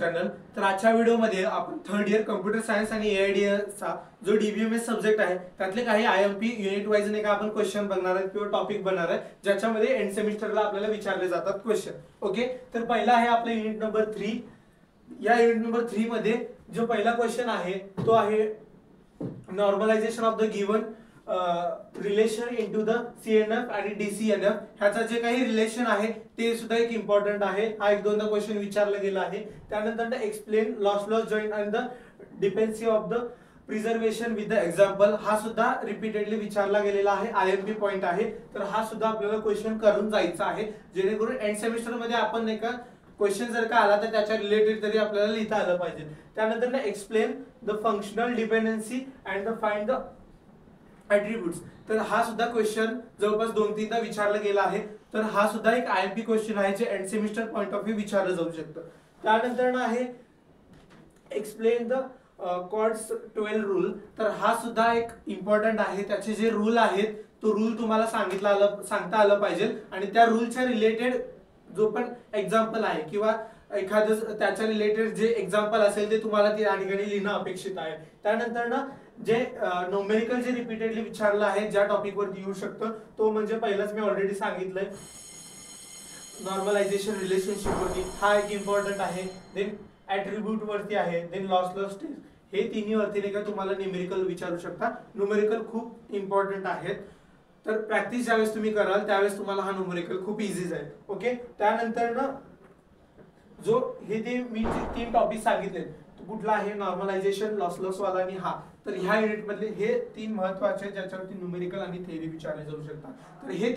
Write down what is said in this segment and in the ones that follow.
Channel. तर आजच्या व्हिडिओमध्ये आपण थर्ड इयर कम्प्युटर सायन्स आणि एआयडीचा जो डीबीएमएस सब्जेक्ट आहे त्यातले काही आयएमपी युनिट वाईज ने का आपण क्वेश्चन बघणार आहे किंवा टॉपिक बनणार आहे ज्याच्यामध्ये एंड सेमिस्टरला आपल्याला विचारले जातात क्वेश्चन. ओके, तर पहिला आहे आपला युनिट नंबर 3. या युनिट नंबर 3 मध्ये जो पहिला क्वेश्चन आहे तो आहे normalisation of the given relation into the CNF आणि डीसीएनएफ. ह्याचा जे काही रिलेशन आहे ते सुद्धा एक इम्पॉर्टंट आहे. हा एक दोनदा क्वेश्चन विचारला गेला आहे. त्यानंतर explain loss joint and the dependency of the preservation with the example. हा सुद्धा रिपीटेडली विचारला गेलेला आहे, आयएमपी पॉइंट आहे. तर हा सुद्धा आपल्याला क्वेश्चन करून जायचा आहे जेणेकरून एंड सेमिस्टर मध्ये आपण नाही का क्वेश्चन जर का आला तर त्याच्या रिलेटेड तरी आपल्याला लिहिता आलं पाहिजे. त्यानंतर explain the functional dependency and the find the attributes. तर हा सुद्धा क्वेश्चन जवळपास 2-3दा विचारला गेला आहे. तर हा सुद्धा एक आयएमपी क्वेश्चन आहे जे end semester point of view विचारलं जाऊ शकतं. त्यानंतर आहे एक्सप्लेन द कॉड्स 12 रूल. तर हा सुद्धा एक इम्पॉर्टंट आहे. त्याचे जे रूल आहेत तो रूल तुम्हाला सांगता आलं पाहिजे आणि त्या रूलच्या रिलेटेड जो पण एक्झाम्पल आहे किंवा एखादं त्याच्या रिलेटेड जे एक्झाम्पल असेल ते तुम्हाला त्या ठिकाणी लिहिणं अपेक्षित आहे. त्यानंतर जे न्यूमेरिकल जे रिपीटेडली विचारलं आहे ज्या टॉपिक वरती येऊ शकतं तो म्हणजे पहिलाच मी ऑलरेडी सांगितलंय नॉर्मलायझेशन रिलेशनशिप वरती. हा एक इम्पॉर्टंट आहे. देन ॲट्रिब्यूट वरती आहे. Then loss test. हे तिन्ही वरती नाही का तुम्हाला न्यूमेरिकल विचारू शकता. न्यूमेरिकल खूप इम्पॉर्टंट आहेत. तर प्रॅक्टिस ज्यावेळेस तुम्ही कराल त्यावेळेस तुम्हाला हा न्यूमेरिकल खूप इझी जाईल. ओके, त्यानंतर जो हे ते मी 3 टॉपिक सांगितले कुठला आहे नॉर्मलायझेशन, लॉस वाला आणि हा. तर ह्या युनिट मधले हे 3 महत्त्वाचे आहेत ज्याच्यावरती न्यूमेरिकल आणि थेअरी विचारले जाऊ शकतात. तर हे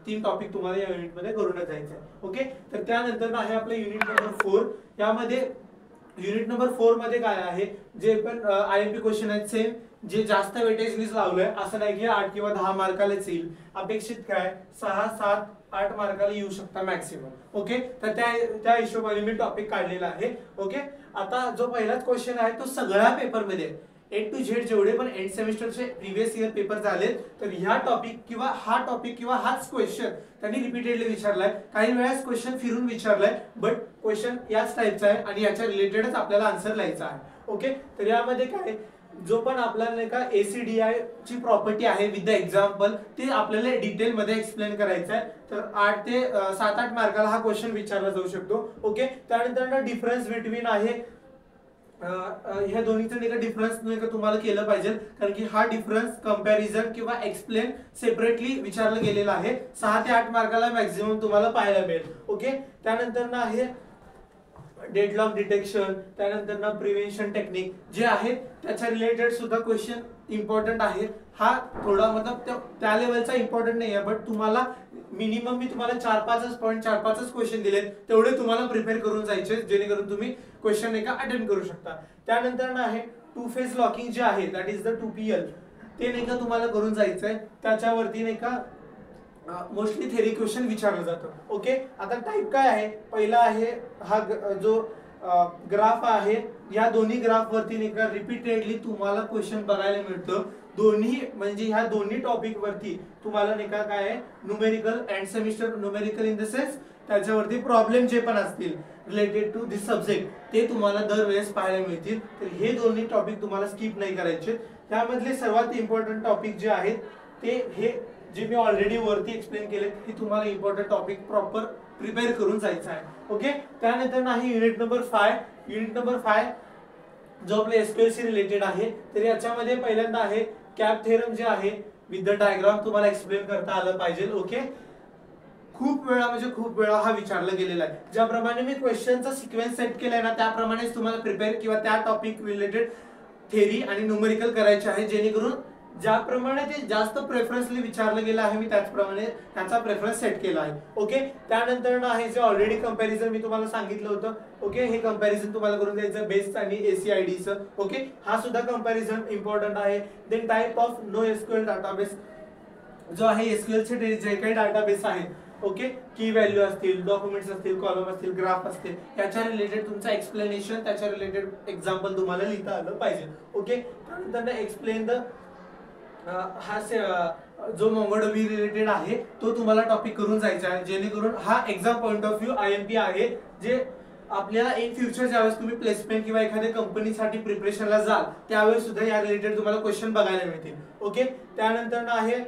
3 टॉपिक तुम्हाला या युनिट मध्ये करूनच जायचं आहे. ओके, तर त्यानंतर आहे आपलं युनिट नंबर 4. यामध्ये युनिट नंबर 4 मध्ये काय आहे जे पण आयएमपी क्वेश्चन आहेत सेम जे जास्त वेटेजनीच लावलंय असं नाही की 8 किंवा 10 मार्कालाच येईल. अपेक्षित काय 6, 7, 8 मार्काला येऊ शकता मॅक्सिमम. ओके, तर त्या हिशोबाने मी टॉपिक काढलेला आहे. ओके, आता जो पहिलाच क्वेश्चन आहे तो सगळ्या पेपर मध्ये A to Z जेवढे पण एंड सेमिस्टरचे प्रिव्हियस इयर पेपर झाले तर ह्या टॉपिक किंवा हाच क्वेश्चन त्यांनी रिपीटेडली विचारलाय. काही वेळेस क्वेश्चन फिरून विचारलाय बट क्वेश्चन याच टाइपचा आहे आणि याच्या रिलेटेडच आपल्याला आन्सर लिहायचा आहे. ओके, तर यामध्ये काय जो पण आपल्याला नाही का एसीडीआय ची प्रॉपर्टी आहे विथ द एक्झाम्पल ते आपल्याला डिटेल मध्ये एक्सप्लेन करायचं आहे. तर 8 ते 7-8 मार्काला हा क्वेश्चन विचारला जाऊ शकतो. ओके, त्यानंतर डिफरन्स बिटवीन आहे ह्या दोन्हीचं नाही का डिफरन्स नाही का तुम्हाला केलं पाहिजे कारण की हा डिफरन्स कंपॅरिझन किंवा एक्सप्लेन सेपरेटली विचारलं गेलेलं आहे. 6 ते 8 मार्काला मॅक्झिमम तुम्हाला पाहायला मिळेल. ओके, त्यानंतर आहे डेडलॉक डिटेक्शन. त्यानंतर प्रिव्हेन्शन टेक्निक जे आहे त्याच्या रिलेटेड सुद्धा क्वेश्चन इम्पॉर्टंट आहे. हा थोडा मतलब त्या लेवलचा इम्पॉर्टंट नाही आहे बट तुम्हाला मिनिमम मी तुम्हाला 4-5 क्वेश्चन दिले तेवढे तुम्हाला प्रिपेअर करून जायचे जेणेकरून तुम्ही क्वेश्चन नाही का अटेम्प्ट करू शकता. त्यानंतर आहे 2 फेज लॉकिंग जे आहे दॅट इज द 2PL ते नाही का तुम्हाला करून जायचंय. त्याच्यावरती नाही का मोस्टली थेरी क्वेश्चन विचारलं जातं. ओके, आता टाइप काय आहे पहिला आहे हा जो ग्राफ आहे या दोन्ही ग्राफ वरती नाही का रिपीटेडली तुम्हाला क्वेश्चन बघायला मिळतं. दोन्ही म्हणजे ह्या दोन्ही टॉपिक वरती तुम्हाला नाही का काय आहे numerical end semester numerical in the sense त्याच्यावरती प्रॉब्लेम जे पण असतील रिलेटेड टू दिस सब्जेक्ट ते तुम्हाला दरवेळेस पाहायला मिळतील. तर हे दोन्ही टॉपिक तुम्हाला स्किप नाही करायचे. त्यामधले सर्वात इम्पॉर्टंट टॉपिक जे आहेत ते हे जे मी ऑलरेडी वरती एक्सप्लेन केले की तुम्हाला इम्पॉर्टंट टॉपिक प्रॉपर प्रिपेअर करून जायचं आहे. ओके, त्यानंतर नाही युनिट नंबर 5. युनिट नंबर 5 जो आपल्या एसक्यूएल शी रिलेटेड आहे. तर याच्यामध्ये पहिल्यांदा आहे कॅप थेरम जे आहे विथ द डायग्राम तुम्हाला एक्सप्लेन करता आलं पाहिजे. ओके, खूप वेळा हा विचारला गेलेला आहे. ज्याप्रमाणे मी क्वेश्चनचा सिक्वेन्स सेट केलाय ना त्याप्रमाणेच तुम्हाला प्रिपेअर किंवा त्या टॉपिक रिलेटेड थेरी आणि न्यूमेरिकल करायचे आहे जेणेकरून ज्याप्रमाणे ते जास्त प्रेफरन्सली विचारलं गेलं आहे मी त्याचप्रमाणे त्याचा प्रेफरन्स सेट केला आहे. ओके, त्यानंतर आहे जे ऑलरेडी कंपॅरिझन मी तुम्हाला सांगितलं होतं. ओके, हे कंपॅरिझन तुम्हाला करून द्यायचं बेस आणि ACIDचं. ओके, हा सुद्धा कंपॅरिझन इम्पॉर्टंट आहे. Then type of no SQL database जो आहे एसक्यूएलचे जे काही डाटाबेस आहेत. ओके, की व्हॅल्यू असतील, डॉक्युमेंट्स असतील, कॉलम असतील, ग्राफ असतील याच्या रिलेटेड तुमचं एक्सप्लेनेशन त्याच्या रिलेटेड एक्झाम्पल तुम्हाला लिहिता आलं पाहिजे. ओके, त्यानंतर एक्सप्लेन द हा जो MongoDB रिलेटेड आहे तो तुम्हाला टॉपिक करून जायचा आहे जेणेकरून हा exam point of view IMP आहे जे आपल्याला इन फ्युचर ज्यावेळेस तुम्ही प्लेसमेंट किंवा एखाद्या कंपनीसाठी प्रिपरेशनला जाल त्यावेळेस सुद्धा या रिलेटेड तुम्हाला क्वेश्चन बघायला मिळतील. ओके, त्यानंतर आहे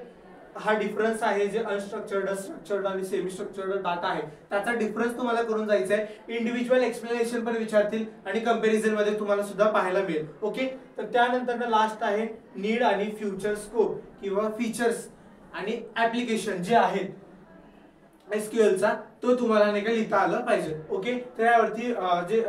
हा डिफरन्स आहे जे अनस्ट्रक्चर्ड, स्ट्रक्चर्ड आणि सेमी स्ट्रक्चर्ड डाटा आहे त्याचा डिफरन्स तुम्हाला करून जायचा आहे. इंडिव्हिज्युअल एक्सप्लेनेशन पण विचारतील आणि कंपॅरिझन मध्ये तुम्हाला सुद्धा पाहायला मिळेल. ओके, तर त्यानंतर लास्ट आहे नीड आणि फ्युचर स्कोप किंवा फीचर्स आणि ऍप्लिकेशन जे आहेत एसक्यूएलचा तो तुम्हाला नाही का लिहिता आलं पाहिजे. ओके, तर यावरती जे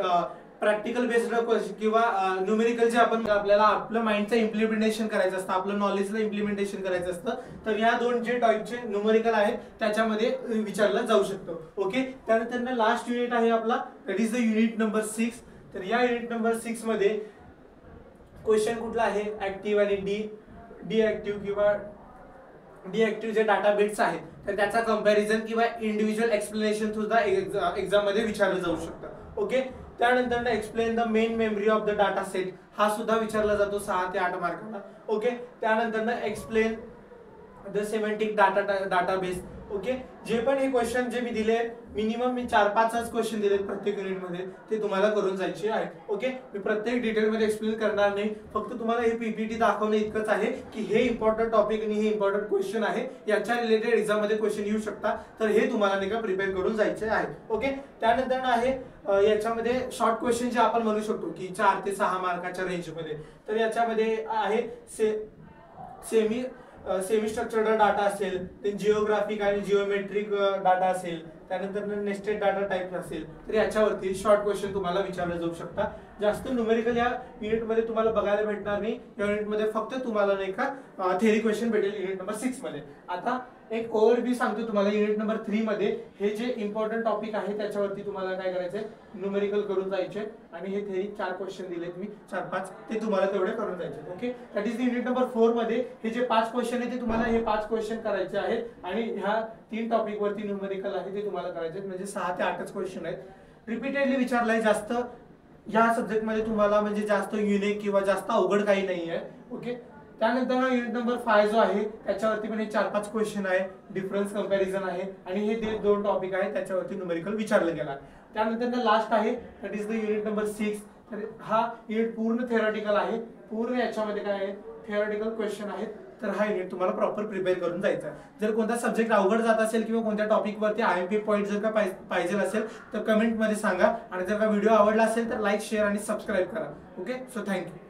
प्रॅक्टिकल बेस्ड किंवा न्यूमेरिकल जे आपण आपल्याला आपलं माइंडचं इम्प्लिमेंटेशन करायचं असतं, आपलं नॉलेजचं इम्प्लिमेंटेशन करायचं असतं, तर या दोन जे टाईपचे न्यूमेरिकल आहेत त्याच्यामध्ये विचारलं जाऊ शकतं. ओके, त्यानंतर लास्ट युनिट आहे आपला, that is the unit number 6. तर या युनिट नंबर 6 मध्ये क्वेश्चन कुठला आहे, ऍक्टिव्ह आणि डीऍक्टिव्ह किंवा डीऍक्टिव्ह जे डाटाबेस आहेत तर त्याचा कंपॅरिझन किंवा इंडिव्हिज्युअल एक्सप्लेनेशन सुद्धा एक्झाम मध्ये विचारलं जाऊ शकतं. ओके, त्यानंतर explain the main memory of the data set हा सुद्धा विचारला जातो 6 ते 8 मार्काला. ओके, त्यानंतर explain the semantic database. Okay, जे पण हे क्वेश्चन जे मी दिले मिनिमम मी 4-5 क्वेश्चन दिलेत प्रत्येक युनिट मध्ये ते तुम्हाला करून जायचे आहेत. ओके, मी प्रत्येक डिटेल मध्ये एक्सप्लेन करणार नाही, फक्त तुम्हाला हे पीपीटी दाखवणे इतकंच आहे की हे इम्पॉर्टंट टॉपिक आणि हे इम्पॉर्टंट क्वेश्चन आहे, याच्या रिलेटेड एक्झाम मध्ये क्वेश्चन येऊ शकतात, तर हे तुम्हाला नाही का प्रिपेअर करून जायचे आहे. ओके, त्यानंतर आहे याच्यामध्ये शॉर्ट क्वेश्चन जे आपण म्हणू शकतो की 4 ते 6 मार्काच्या रेंज मध्ये, तर याच्यामध्ये आहे सेमी स्ट्रक्चर्ड डाटा असेल, जिओग्राफिक आणि जिओमेट्रिक डाटा असेल, त्यानंतर नेस्टेड डाटा टाइप असेल, तर याच्यावरती शॉर्ट क्वेश्चन तुम्हाला विचारले जाऊ शकतात. जास्त न्यूमेरिकल या युनिट मध्ये तुम्हाला बघायला भेटणार नाही, या युनिट मध्ये फक्त तुम्हाला नाही का थेरी क्वेश्चन भेटेल युनिट नंबर 6 मध्ये. आता एक ओव्हरव्ह्यू सांगतो तुम्हाला, युनिट नंबर 3 मध्ये हे जे इम्पॉर्टंट टॉपिक आहे त्याच्यावरती तुम्हाला काय करायचंय, न्यूमेरिकल करून जायचे आणि हे थेरी 4 क्वेश्चन दिलेत मी 4-5 ते तुम्हाला तेवढे करून जायचे. Okay, that is unit number 4 मध्ये हे जे 5 क्वेश्चन आहेत ते तुम्हाला हे 5 क्वेश्चन करायचे आहेत आणि ह्या 3 टॉपिक वरती न्यूमेरिकल आहे ते तुम्हाला करायचे आहेत, म्हणजे 6 ते 8च क्वेश्चन आहेत. रिपीटेडली विचारलाय, जास्त या सब्जेक्ट मध्ये तुम्हाला म्हणजे जास्त युनिक किंवा जास्त अवघड काही नाही आहे. ओके, त्यानंतर युनिट नंबर 5 जो आहे त्याच्यावरती पण हे 4-5 क्वेश्चन आहे, डिफरन्स कंपॅरिझन आहे आणि हे 2 टॉपिक आहे त्याच्यावरती न्यूमेरिकल विचारलं गेला. त्यानंतर लास्ट आहे that is the unit number 6. तर हा युनिट पूर्ण थेरॉटिकल आहे, पूर्ण याच्यामध्ये काय आहे थेरॉटिकल क्वेश्चन आहेत, तर हा युनिट तुम्हाला प्रॉपर प्रिपेअर करून जायचा. जर कोणता सब्जेक्ट अवघड जात असेल किंवा कोणत्या टॉपिक वरती IMP पॉईंट जर का पाहिजे असेल तर कमेंट मध्ये सांगा आणि जर का व्हिडिओ आवडला असेल तर लाईक, शेअर आणि सबस्क्राईब करा. Okay, so thank you.